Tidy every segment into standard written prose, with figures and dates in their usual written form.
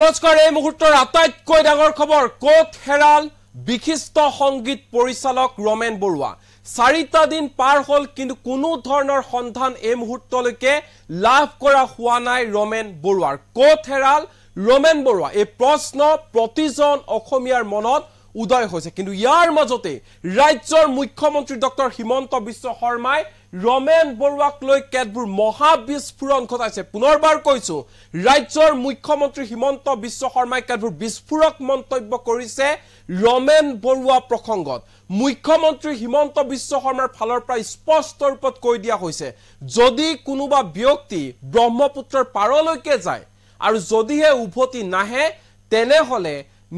নমস্কাৰ এই মুহূৰ্তৰ আটাইতকৈ ডাঙৰ খবৰ কোট হেৰাল বিশিষ্ট সংগীত পৰিচালক ৰমেন বৰুৱা 4টা দিন পাৰ হল কিন্তু কোনো ধৰণৰ সন্ধান এই মুহূৰ্তলৈকে লাভ কৰা হোৱা নাই ৰমেন বৰুৱাৰ কোট হেৰাল ৰমেন বৰুৱা এই প্ৰশ্ন প্ৰতিজন অসমীয়াৰ মনত উদয় হৈছে কিন্তু ইয়াৰ মাজতে ৰাজ্যৰ মুখ্যমন্ত্ৰী ডক্টৰ হিমন্ত বিশ্ব শৰ্মাই ৰমেন বৰুৱাক লৈ কেতবোৰ মহাবিস্ফোৰণ ঘটাইছে পুনৰবাৰ কৈছো ৰাজ্যৰ মুখ্যমন্ত্ৰী হিমন্ত বিশ্ব শৰ্মাই কেতবোৰ বিস্ফোৰক মন্তব্য কৰিছে ৰমেন বৰুৱা প্ৰসংগত মুখ্যমন্ত্ৰী হিমন্ত বিশ্ব শৰ্মাৰ ফালৰ পৰা স্পষ্ট ৰূপত কৈ দিয়া হৈছে যদি কোনোবা ব্যক্তি ব্ৰহ্মপুত্ৰৰ পাৰলৈকে যায় আৰু যদিহে উভতি নাহে তেনেহলে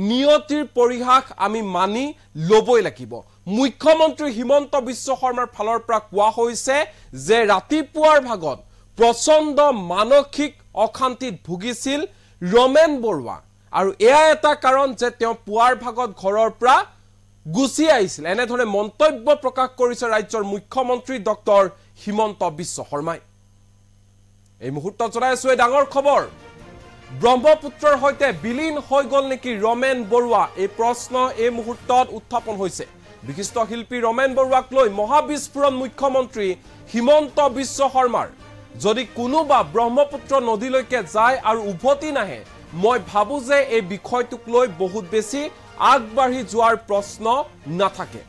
নিয়তিৰ পৰিহাস আমি মানি লবই লাগিব মুখ্যমন্ত্ৰী হিমন্ত বিশ্ব শৰ্মাৰ ফালৰ পৰা কোৱা হৈছে যে ৰাতিপুৱাৰ ভাগত প্ৰচণ্ড মানসিক অশান্তিত ভুগিছিল ৰমেন বৰুৱা আৰু এয়া এটা কাৰণ যে তেওঁ পুৱাৰ ভাগত ঘৰৰ পৰা গুছি আহিছিল এনেধৰণে মন্তব্য প্ৰকাশ কৰিছে ৰাজ্যৰ মুখ্যমন্ত্ৰী ডক্টৰ হিমন্ত বিশ্ব শৰ্মাই এই মুহূৰ্তত জনাই আছো এই ডাঙৰ খবৰ ব্ৰহ্মপুত্ৰৰ হৈতে বিলীন হৈ গল নেকি ৰমেন বৰুৱা এই প্ৰশ্ন এই মুহূৰ্তত উত্থাপন হৈছে বিশিষ্ট শিল্পী ৰমেন বৰুৱাক লৈ মহাবিস্ফোৰণ মুখ্যমন্ত্ৰী হিমন্ত বিশ্ব শৰ্মাৰ যদি কোনোবা ব্ৰহ্মপুত্ৰ নদীলৈকে যায় আৰু উভতি নাহে মই ভাবো যে এই বিষয়টোক লৈ বহুত বেছি আগবাঢ়ি যোৱাৰ প্ৰশ্ন নাথাকে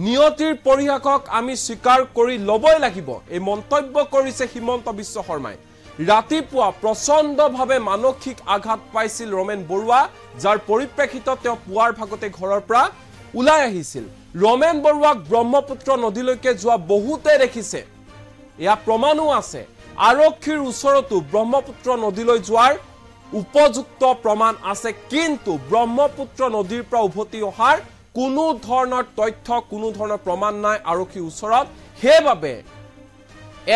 নিয়তিৰ পৰিহাসক আমি স্বীকাৰ কৰি লবই লাগিব এই মন্তব্য কৰিছে হিমন্ত বিশ্ব শৰ্মাই ৰাতিপুৱা প্ৰচণ্ডভাৱে মানসিক আঘাত পাইছিল ৰমেন বৰুৱা যাৰ পৰিপ্ৰেক্ষিতত তেওঁ পুৱাৰ ভাগতে ঘৰৰ পৰা উলাই আহিছিল ৰমেন বৰুৱাক ব্ৰহ্মপুত্ৰ নদীলৈকে যোৱা বহুতে দেখিছে ইয়া প্ৰমাণো আছে আৰক্ষীৰ ওচৰতো ব্ৰহ্মপুত্ৰ নদীলৈ যোৱাৰ উপযুক্ত প্ৰমাণ আছে কিন্তু ব্ৰহ্মপুত্ৰ নদীৰ পৰা উভতি অহাৰ কোনো ধৰণৰ তথ্য কোনো ধৰণৰ প্ৰমাণ নাই আৰক্ষীৰ ওচৰত হেবাবে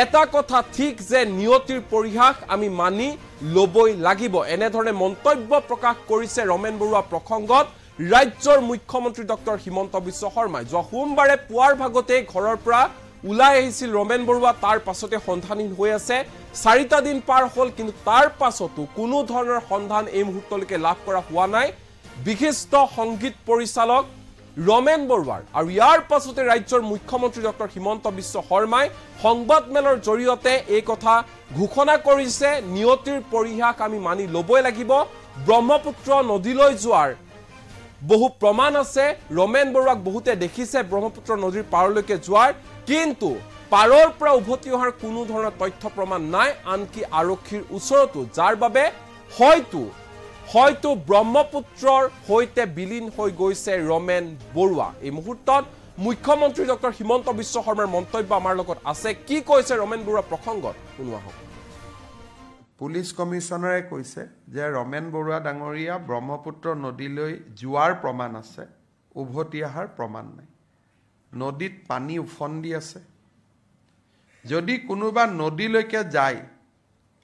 এটা কথা ঠিক যে নিয়তিৰ পৰিহাস আমি মানি লবই লাগিব এনেধৰণে মন্তব্য প্ৰকাশ কৰিছে ৰমেন বৰুৱা প্ৰসংগত ৰাজ্যৰ মুখ্যমন্ত্ৰী ডক্টৰ হিমন্ত বিশ্ব শৰ্মাই যোৱা সোমবাৰে পুৱাৰ ভাগতে ঘৰৰ পৰা উলাই আহিছিল ৰমেন বৰুৱা তাৰ পাছতে সন্ধানহীন হৈ আছে 4টা দিন পাৰ হল কিন্তু তাৰ পাছতো কোনো ধৰণৰ সন্ধান এই মুহূৰ্তলৈকে লাভ কৰা হোৱা নাই বিশিষ্ট সংগীত পৰিচালক ৰমেন বৰুৱাৰ আৰু ইয়াৰ পাছতে ৰাজ্যৰ মুখ্যমন্ত্ৰী ডক্টৰ হিমন্ত বিশ্ব শৰ্মাই সংবাদমেলৰ জৰিয়তে এই কথা ঘোষণা কৰিছে নিয়তিৰ পৰিহাস আমি মানি লবই লাগিব ব্ৰহ্মপুত্ৰ নদীলৈ যোৱাৰ বহু প্ৰমাণ আছে ৰমেন বৰুৱাক বহুতে দেখিছে ব্ৰহ্মপুত্ৰ নদীৰ পাৰলৈকে যোৱাৰ কিন্তু পাৰৰ পৰা উভতি অহাৰ কোনো ধৰণৰ তথ্য প্ৰমাণ নাই আনকি আৰক্ষীৰ ওচৰতো যাৰ বাবে হয়তো ব্ৰহ্মপুত্ৰৰ হৈতে বিলীন হৈ গৈছে ৰমেন বৰুৱা এই মুহূৰ্তত মুখ্যমন্ত্ৰী ডক্টৰ হিমন্ত বিশ্ব শৰ্মাৰ মন্তব্য আমাৰ লগত আছে কি কৈছে ৰমেন বৰুৱা প্ৰসংগত শুনোৱা হওক পুলিচ কমিশনাৰে কৈছে যে ৰমেন বৰুৱা ডাঙৰীয়া ব্ৰহ্মপুত্ৰ নদীলৈ যোৱাৰ প্ৰমাণ আছে উভতি অহাৰ প্ৰমাণ নাই নদীত পানী উফন্দি আছে যদি কোনোবা নদীলৈকে যায়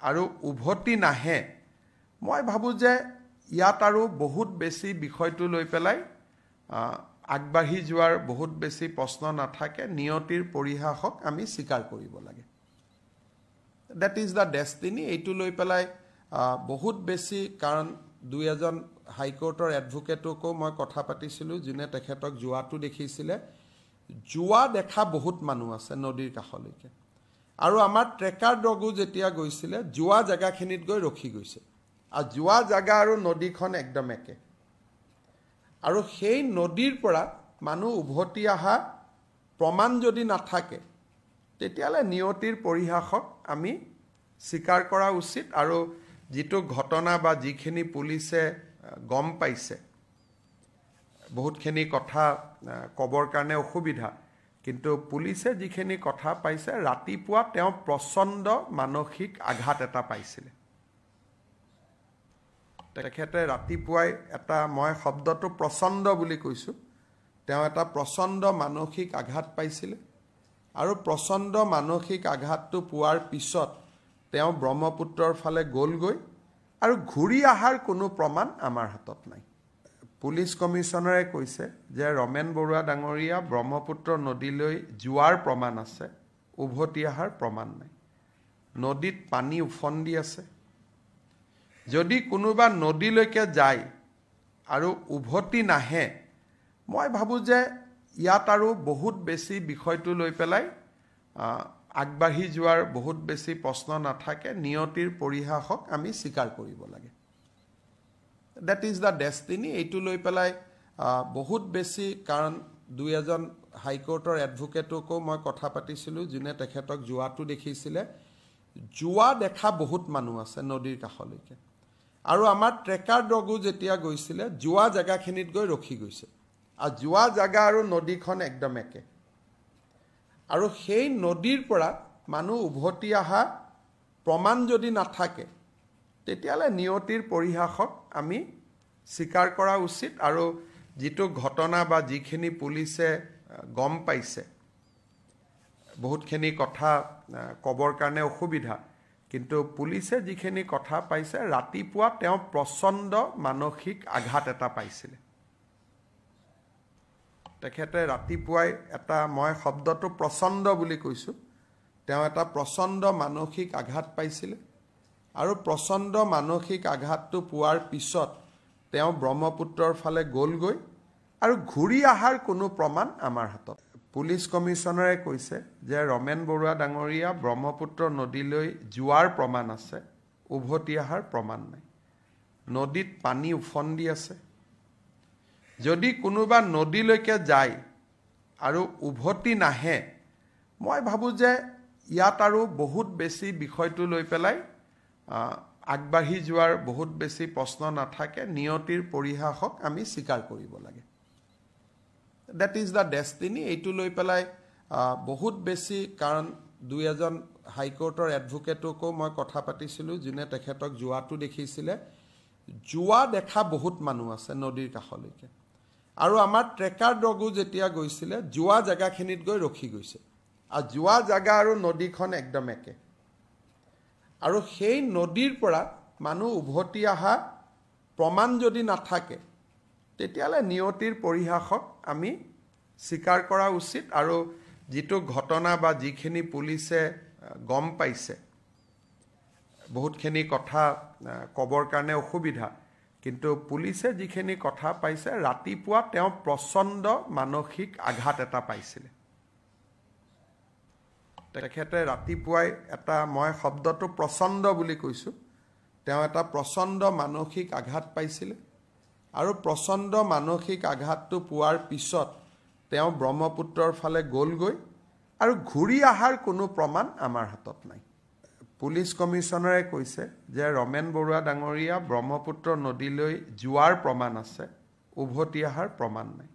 আৰু উভতি নাহে মই ভাবো যে ইয়াত আৰু বহুত বেছি বিষয়টো লৈ পেলাই আগবাঢ়ি যোৱাৰ বহুত বেছি প্ৰশ্ন নাথাকে নিয়তিৰ পৰিহাসক আমি স্বীকাৰ কৰিব লাগে that is the destiny এইটো লৈ পেলাই বহুত বেছি কাৰণ দুই এজন হাইকোৰ্টৰ এডভোকেটকো মই কথা পাতিছিলো যিনে তেখেতক যোৱাটো দেখিছিলে যোৱা দেখা বহুত মানুহ আছে নদীৰ কাষলৈকে আৰু আমাৰ ট্ৰেকাৰ ডগো যেতিয়া গৈছিলে যোৱা জায়গাখিনিত গৈ ৰখি গৈছে আৰু যোৱা জায়গা আৰু নদীখন একদম একে আৰু সেই নদীৰ পৰা মানুহ উভতি অহা প্ৰমাণ যদি নাথাকে তেতিয়ালে নিয়তিৰ পৰিহাসক আমি স্বীকাৰ কৰা উচিত আৰু যেটো ঘটনা বা যিখিনি পুলিচে গম পাইছে বহুতখিনি কথা কবৰ কাৰণে অসুবিধা কিন্তু পুলিচে যিখিনি কথা পাইছে ৰাতিপুৱা তেওঁ প্ৰচণ্ড মানসিক আঘাত এটা পাইছিল তেখেতে ৰাতিপুৱাই এটা মই শব্দটো প্ৰচণ্ড বুলি কৈছো তেওঁ এটা প্ৰচণ্ড মানসিক আঘাত পাইছিল আৰু প্ৰচণ্ড মানসিক আঘাতটো পোৱাৰ পিছত তেওঁ ব্ৰহ্মপুত্ৰৰ ফালে গলগৈ আৰু ঘূৰি আহাৰ কোনো প্ৰমাণ আমাৰ হাতত নাই পুলিচ কমিশনাৰে কৈছে যে ৰমেন বৰুৱা ডাঙৰীয়া ব্ৰহ্মপুত্ৰ নদীলৈ যোৱাৰ প্ৰমাণ আছে উভতি অহাৰ প্ৰমাণ নাই নদীত পানী উফন্দি আছে যদি কোনোবা নদীলৈকে যায় আৰু উভতি নাহে মই ভাবো যে ইয়াত আৰু বহুত বেছি বিষয়টো লৈ পেলাই আগবাঢ়ি যোৱাৰ বহুত বেছি প্ৰশ্ন নাথাকে নিয়তিৰ পৰিহাসক আমি স্বীকাৰ কৰিব লাগে দ্যাট ইজ দ্য ডেষ্টিনি এইটো লৈ পেলাই বহুত বেছি কাৰণ দুই এজন হাইকোৰ্টৰ এডভোকেটকো মই কথা পাতিছিলোঁ যোনে তেখেতক যোৱাটো দেখিছিলে যোৱা দেখা বহুত মানুহ আছে নদীৰ কাষলৈকে আৰু আমাৰ ট্ৰেকাৰ ডগো যেতিয়া গৈছিলে যোৱা জায়গাখিনিত গৈ ৰখি গৈছে আৰু যোৱা জায়গা আৰু নদীখন একদম একে আৰু সেই নদীৰ পৰা মানুহ উভতি অহা প্ৰমাণ যদি নাথাকে তেতিয়ালে নিয়তিৰ পৰিহাসক আমি স্বীকাৰ কৰা উচিত আৰু যেটো ঘটনা বা যিখিনি পুলিচে গম পাইছে বহুতখিনি কথা কবৰ কাৰণে অসুবিধা কিন্তু পুলিচে যিখিনি কথা পাইছে ৰাতিপুৱা তেওঁ প্ৰচণ্ড মানসিক আঘাত এটা পাইছিল তেখেতে ৰাতিপুৱাই এটা মই শব্দটো প্ৰচণ্ড বুলি কৈছোঁ তেওঁ এটা প্ৰচণ্ড মানসিক আঘাত পাইছিল আৰু প্ৰচণ্ড মানসিক আঘাতটো পোৱাৰ পিছত তেওঁ ব্ৰহ্মপুত্ৰৰ ফালে গ'লগৈ আৰু ঘূৰি অহাৰ কোনো প্ৰমাণ আমাৰ হাতত পুলিচ কমিশনাৰে কৈছে যে ৰমেন বৰুৱা ডাঙৰীয়া ব্ৰহ্মপুত্ৰ নদীলৈ যোৱাৰ প্ৰমাণ আছে উভতি অহাৰ প্ৰমাণ নাই নদীত পানী উফন্দি আছে যদি কোনোবা নদীলৈকে যায় আৰু উভতি নাহে মই ভাবো যে ইয়াত আৰু বহুত বেছি বিষয়টো লৈ পেলাই আগবাঢ়ি যোৱাৰ বহুত বেছি প্ৰশ্ন নাথাকে নিয়তিৰ পৰিহাসক আমি স্বীকাৰ কৰিব লাগে দ্যাট ইজ দ্য ডেষ্টিনি এইটো লৈ পেলাই বহুত বেছি কাৰণ দুই এজন হাইকোৰ্টৰ এডভোকেটকো মই কথা পাতিছিলোঁ যোনে তেখেতক যোৱাটো দেখিছিলে যোৱা দেখা বহুত মানুহ আছে নদীৰ কাষলৈকে আৰু আমাৰ ট্ৰেকাৰ ডগো যেতিয়া গৈছিলে যোৱা জায়গাখিনিত গৈ ৰখি গৈছে আৰু যোৱা জায়গা আৰু নদীখন একদম একে আৰু সেই নদীৰ পৰা মানুহ উভতি অহা প্ৰমাণ যদি নাথাকে তেতিয়ালে নিয়তিৰ পৰিহাসক আমি স্বীকাৰ কৰা উচিত আৰু যেটো ঘটনা বা যিখিনি পুলিচে গম পাইছে বহুতখিনি কথা কবৰ কাৰণে অসুবিধা কিন্তু পুলিচে যিখিনি কথা পাইছে ৰাতিপুৱা তেওঁ প্ৰচণ্ড মানসিক আঘাত এটা পাইছিল তেখেতে ৰাতিপুৱাই এটা মই শব্দটো প্ৰচণ্ড বুলি কৈছোঁ তেওঁ এটা প্ৰচণ্ড মানসিক আঘাত পাইছিল আৰু প্ৰচণ্ড মানসিক আঘাতটো পোৱাৰ পিছত তেওঁ ব্ৰহ্মপুত্ৰৰ ফালে গ'লগৈ আৰু ঘূৰি অহাৰ কোনো প্ৰমাণ আমাৰ হাতত নাই পুলিচ কমিশনাৰে কৈছে যে ৰমেন বৰুৱা ডাঙৰীয়া ব্ৰহ্মপুত্ৰ নদীলৈ যোৱাৰ প্ৰমাণ আছে উভতি অহাৰ প্ৰমাণ নাই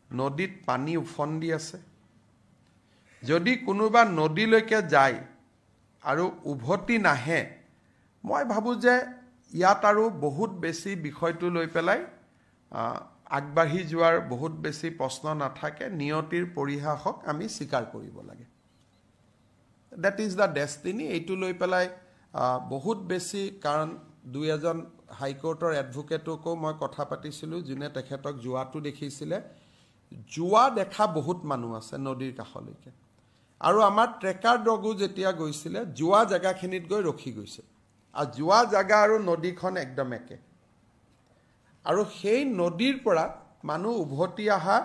নদীত পানী উফন্দি আছে যদি কোনোবা নদীলৈকে যায় আৰু উভতি নাহে মই ভাবো যে ইয়াত আৰু বহুত বেছি বিষয়টো লৈ পেলাই আগবাঢ়ি যোৱাৰ বহুত বেছি প্ৰশ্ন নাথাকে নিয়তিৰ পৰিহাসক আমি স্বীকাৰ কৰিব লাগে দ্যাট ইজ দ্য ডেষ্টিনি এইটো লৈ পেলাই বহুত বেছি কাৰণ দুই এজন হাইকোৰ্টৰ এডভোকেটকো মই কথা পাতিছিলোঁ যোনে তেখেতক যোৱাটো দেখিছিলে যোৱা দেখা বহুত মানুহ আছে নদীৰ কাষলৈকে আৰু আমাৰ ট্ৰেকাৰ ডগো যেতিয়া গৈছিলে যোৱা জায়গাখিনিত গৈ ৰখি গৈছে আৰু যোৱা জায়গা আৰু নদীখন একদম একে আৰু সেই নদীৰ পৰা মানুহ উভতি অহা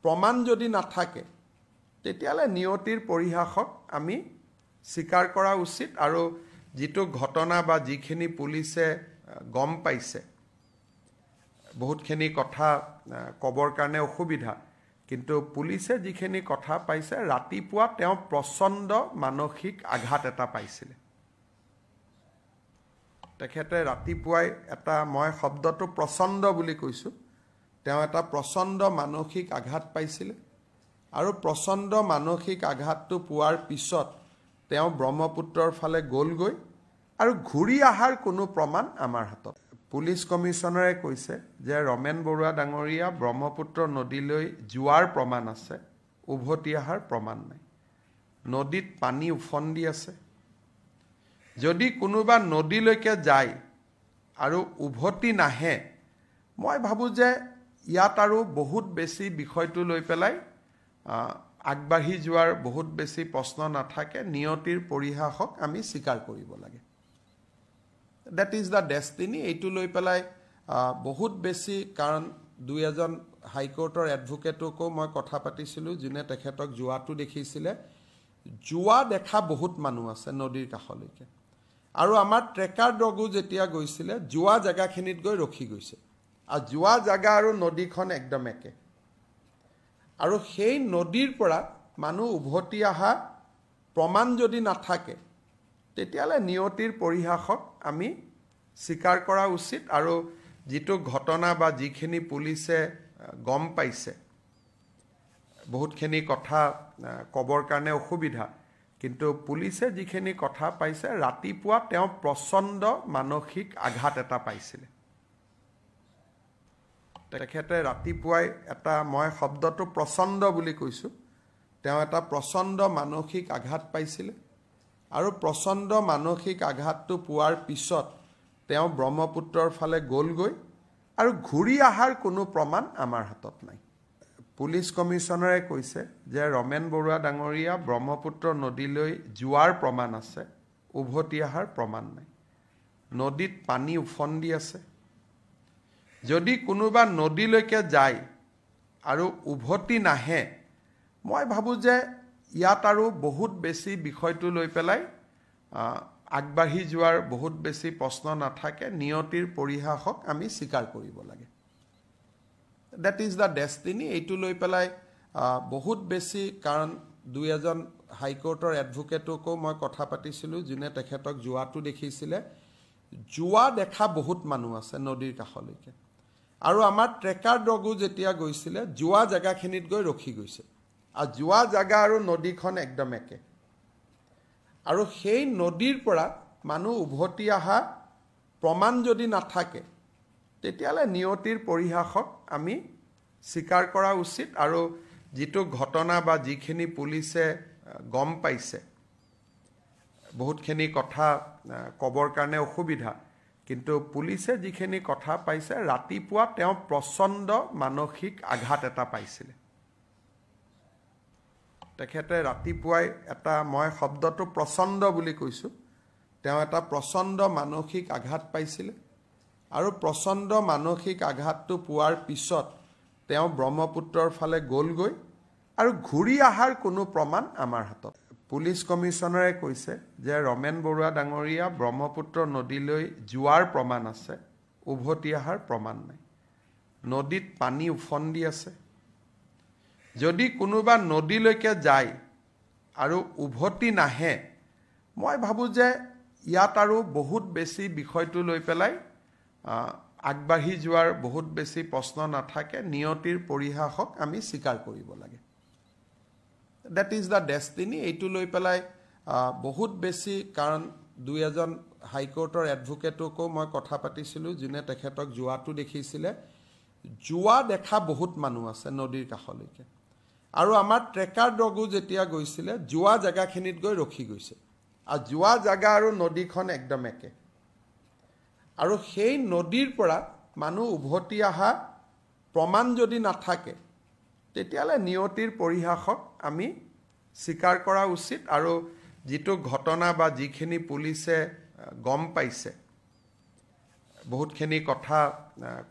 প্ৰমাণ যদি নাথাকে তেতিয়ালে নিয়তিৰ পৰিহাসক আমি স্বীকাৰ কৰা উচিত আৰু যেটো ঘটনা বা যিখিনি পুলিচে গম পাইছে বহুতখিনি কথা কবৰ কাৰণে অসুবিধা কিন্তু পুলিচে যিখিনি কথা পাইছে ৰাতিপুৱা তেওঁ প্ৰচণ্ড মানসিক আঘাত এটা পাইছিল তেখেতে ৰাতিপুৱাই এটা মই শব্দটো প্ৰচণ্ড বুলি কৈছোঁ তেওঁ এটা প্ৰচণ্ড মানসিক আঘাত পাইছিল আৰু প্ৰচণ্ড মানসিক আঘাতটো পোৱাৰ পিছত তেওঁ ব্ৰহ্মপুত্ৰৰ ফালে গ'লগৈ আৰু ঘূৰি অহাৰ কোনো প্ৰমাণ আমাৰ হাতত পুলিচ কমিশনাৰে কৈছে যে ৰমেন বৰুৱা ডাঙৰীয়া ব্ৰহ্মপুত্ৰ নদীলৈ যোৱাৰ প্ৰমাণ আছে উভতি অহাৰ প্ৰমাণ নাই নদীত পানী উফন্দি আছে যদি কোনোবা নদীলৈকে যায় আৰু উভতি নাহে মই ভাবো যে ইয়াত আৰু বহুত বেছি বিষয়টো লৈ পেলাই আগবাঢ়ি যোৱাৰ বহুত বেছি প্ৰশ্ন নাথাকে নিয়তিৰ পৰিহাসক আমি স্বীকাৰ কৰিব লাগে That is the destiny. এইটো লৈ পেলাই বহুত বেছি কাৰণ দুই এজন হাইকোৰ্টৰ এডভোকেটকো মই কথা পাতিছিলোঁ যোনে তেখেতক যোৱাটো দেখিছিলে যোৱা দেখা বহুত মানুহ আছে নদীৰ কাষলৈকে আৰু আমাৰ ট্ৰেকাৰ ডগো যেতিয়া গৈছিলে যোৱা জায়গাখিনিত গৈ ৰখি গৈছে আৰু যোৱা জায়গা আৰু নদীখন একদম একে আৰু সেই নদীৰ পৰা মানুহ উভতি অহা প্ৰমাণ যদি নাথাকে তেতিয়ালে নিয়তিৰ পৰিহাসক আমি স্বীকাৰ কৰা উচিত আৰু যেটো ঘটনা বা যিখিনি পুলিচে গম পাইছে বহুতখিনি কথা কবৰ কাৰণে অসুবিধা কিন্তু পুলিচে যিখিনি কথা পাইছে ৰাতিপুৱা তেওঁ প্ৰচণ্ড মানসিক আঘাত এটা পাইছিল তেখেতে ৰাতিপুৱাই এটা মই শব্দটো প্ৰচণ্ড বুলি কৈছো তেওঁ এটা প্ৰচণ্ড মানসিক আঘাত পাইছিল আৰু প্ৰচণ্ড মানসিক আঘাতটো পোৱাৰ পিছত তেওঁ ব্ৰহ্মপুত্ৰৰ ফালে গলগৈ আৰু ঘূৰি আহাৰ কোনো প্ৰমাণ আমাৰ হাতত নাই পুলিচ কমিশনাৰে কৈছে যে ৰমেন বৰুৱা ডাঙৰীয়া ব্ৰহ্মপুত্ৰ নদীলৈ যোৱাৰ প্ৰমাণ আছে উভতি আহাৰ প্ৰমাণ নাই নদীত পানী উফন্দি আছে যদি কোনোবা নদীলৈকে যায় আৰু উভতি নাহে মই ভাবো যে ইয়াত আৰু বহুত বেছি বিষয়টো লৈ পেলাই আগবাঢ়ি যোৱাৰ বহুত বেছি প্ৰশ্ন নাথাকে নিয়তিৰ পৰিহাসক আমি স্বীকাৰ কৰিব লাগে That is the destiny. এইটো লৈ পেলাই বহুত বেছি কাৰণ দুই এজন হাইকোৰ্টৰ এডভোকেটকো মই কথা পাতিছিলোঁ যোনে তেখেতক যোৱাটো দেখিছিলে যোৱা দেখা বহুত মানুহ আছে নদীৰ কাষলৈকে আৰু আমাৰ ট্ৰেকাৰ ডগো যেতিয়া গৈছিলে যোৱা জায়গাখিনিত গৈ ৰখি গৈছে আৰু যোৱা জায়গা আৰু নদীখন একদম একে আৰু সেই নদীৰ পৰা মানুহ উভতি অহা প্ৰমাণ যদি নাথাকে তেতিয়ালে নিয়তিৰ পৰিহাসক আমি স্বীকাৰ কৰা উচিত আৰু যেটো ঘটনা বা যিখিনি পুলিচে গম পাইছে বহুতখিনি কথা কবৰ কাৰণে অসুবিধা কিন্তু পুলিচে যিখিনি কথা পাইছে ৰাতিপুৱা তেওঁ প্ৰচণ্ড মানসিক আঘাত এটা পাইছিল তেখেতে ৰাতিপুৱাই এটা মই শব্দটো প্ৰচণ্ড বুলি কৈছো তেওঁ এটা প্ৰচণ্ড মানসিক আঘাত পাইছিল আৰু প্ৰচণ্ড মানসিক আঘাতটো পোৱাৰ পিছত তেওঁ ব্ৰহ্মপুত্ৰৰ ফালে গলগৈ আৰু ঘূৰি আহাৰ কোনো প্ৰমাণ আমাৰ হাতত পুলিচ কমিশনাৰে কৈছে যে ৰমেন বৰুৱা ডাঙৰীয়া ব্ৰহ্মপুত্ৰ নদীলৈ যোৱাৰ প্ৰমাণ আছে উভতি আহাৰ প্ৰমাণ নাই নদীত পানী উফন্দি আছে যদি কোনোবা নদীলৈকে যায় আৰু উভতি নাহে মই ভাবো যে ইয়াত আৰু বহুত বেছি বিষয়টো লৈ পেলাই আগবাঢ়ি যোৱাৰ বহুত বেছি প্ৰশ্ন নাথাকে নিয়তিৰ পৰিহাসক আমি স্বীকাৰ কৰিব লাগে That is the destiny. এইটো লৈ পেলাই বহুত বেছি কাৰণ দুই এজন হাইকোৰ্টৰ এডভোকেটকো মই কথা পাতিছিলোঁ যোনে তেখেতক যোৱাটো দেখিছিলে যোৱা দেখা বহুত মানুহ আছে নদীৰ কাষলৈকে আৰু আমাৰ ট্ৰেকাৰ ডগো যেতিয়া গৈছিলে যোৱা জায়গাখিনিত গৈ ৰখি গৈছে আৰু যোৱা জায়গা আৰু নদীখন একদম একে আৰু সেই নদীৰ পৰা মানুহ উভতি অহা প্ৰমাণ যদি নাথাকে তেতিয়ালে নিয়তিৰ পৰিহাসক আমি স্বীকাৰ কৰা উচিত আৰু যেটো ঘটনা বা যিখিনি পুলিচে গম পাইছে বহুতখিনি কথা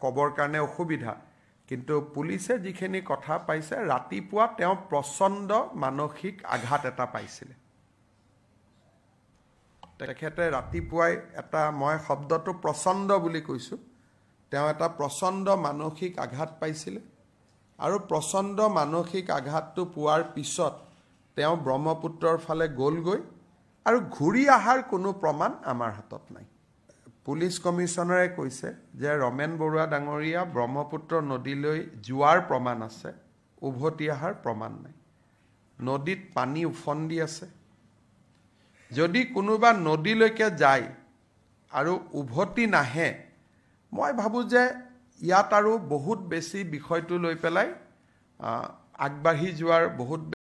কবৰ কাৰণে অসুবিধা কিন্তু পুলিচে যিখিনি কথা পাইছে ৰাতিপুৱা তেওঁ প্ৰচণ্ড মানসিক আঘাত এটা পাইছিল তেখেতে ৰাতিপুৱাই এটা মই শব্দটো প্ৰচণ্ড বুলি কৈছো তেওঁ এটা প্ৰচণ্ড মানসিক আঘাত পাইছিল আৰু প্ৰচণ্ড মানসিক আঘাতটো পোৱাৰ পিছত তেওঁ ব্ৰহ্মপুত্ৰৰ ফালে গলগৈ আৰু ঘূৰি আহাৰ কোনো প্ৰমাণ আমাৰ হাতত নাই পুলিচ কমিশনাৰে কৈছে যে ৰমেন বৰুৱা ডাঙৰীয়া ব্ৰহ্মপুত্ৰ নদীলৈ যোৱাৰ প্ৰমাণ আছে উভতি আহাৰ প্ৰমাণ নাই নদীত পানী উফন্দি আছে যদি কোনোবা নদীলৈকে যায় আৰু উভতি নাহে মই ভাবো যে ইয়াত আৰু বহুত বেছি বিষয়টো লৈ পেলাই আগবাঢ়ি যোৱাৰ বহুত